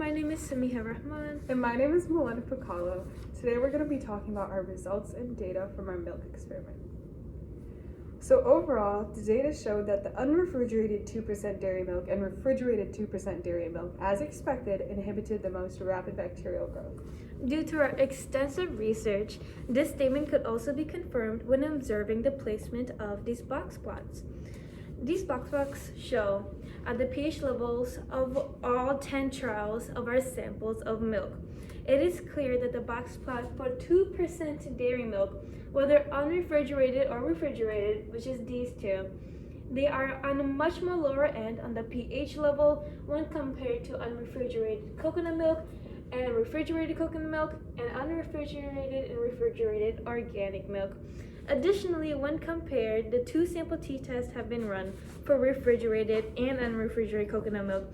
my name is Samiha Rahman. And my name is Milena Picalo. Today we're going to be talking about our results and data from our milk experiment. So overall, the data showed that the unrefrigerated 2% dairy milk and refrigerated 2% dairy milk, as expected, inhibited the most rapid bacterial growth. Due to our extensive research, this statement could also be confirmed when observing the placement of these box plots. These box plots show the pH levels of all 10 trials of our samples of milk. It is clear that the box plot for 2% dairy milk, whether unrefrigerated or refrigerated, which is these two, they are on a much more lower end on the pH level when compared to unrefrigerated coconut milk and refrigerated coconut milk and unrefrigerated and refrigerated organic milk. Additionally, when compared, the two sample t-tests have been run for refrigerated and unrefrigerated coconut milk,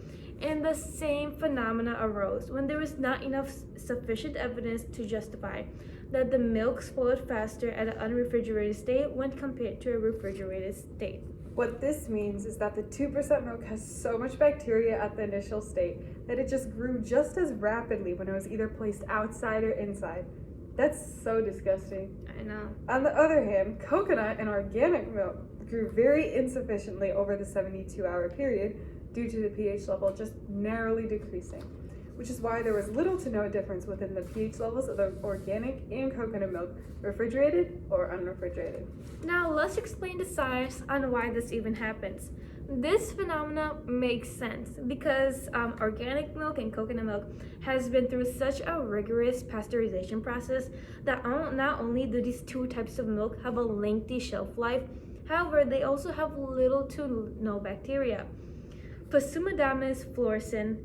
and the same phenomena arose when there was not enough sufficient evidence to justify that the milk spoiled faster at an unrefrigerated state when compared to a refrigerated state. What this means is that the 2% milk has so much bacteria at the initial state that it just grew just as rapidly when it was either placed outside or inside. That's so disgusting. I know. On the other hand, coconut and organic milk grew very insufficiently over the 72-hour period due to the pH level just narrowly decreasing, which is why there was little to no difference within the pH levels of the organic and coconut milk, refrigerated or unrefrigerated. Now let's explain the science on why this even happens. This phenomena makes sense because organic milk and coconut milk has been through such a rigorous pasteurization process that not only do these two types of milk have a lengthy shelf life, however, they also have little to no bacteria. Pseudomonas fluorescens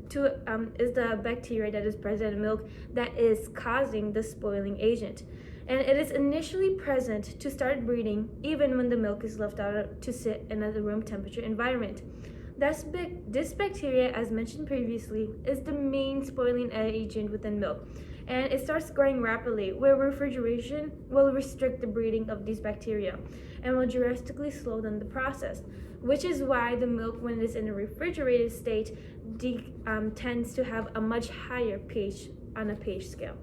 is the bacteria that is present in milk that is causing the spoiling agent. And it is initially present to start breeding even when the milk is left out to sit in a room temperature environment. This bacteria, as mentioned previously, is the main spoiling agent within milk, and it starts growing rapidly, where refrigeration will restrict the breeding of these bacteria and will drastically slow down the process, which is why the milk, when it is in a refrigerated state, tends to have a much higher pH on a pH scale.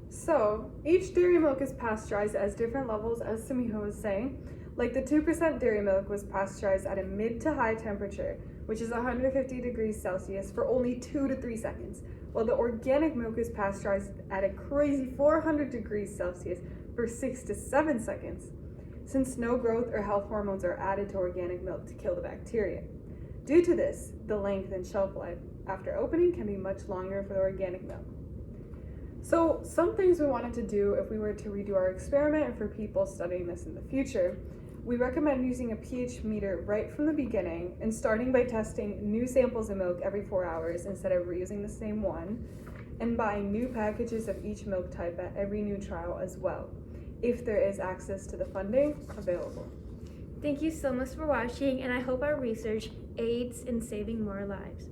So, each dairy milk is pasteurized at different levels, as Samiha was saying. Like the 2% dairy milk was pasteurized at a mid to high temperature, which is 150 degrees Celsius, for only 2 to 3 seconds, while the organic milk is pasteurized at a crazy 400 degrees Celsius for 6 to 7 seconds, since no growth or health hormones are added to organic milk to kill the bacteria. Due to this, the length and shelf life after opening can be much longer for the organic milk. So some things we wanted to do if we were to redo our experiment and for people studying this in the future, we recommend using a pH meter right from the beginning and starting by testing new samples of milk every 4 hours instead of reusing the same one, and buying new packages of each milk type at every new trial as well, if there is access to the funding available. Thank you so much for watching, and I hope our research aids in saving more lives.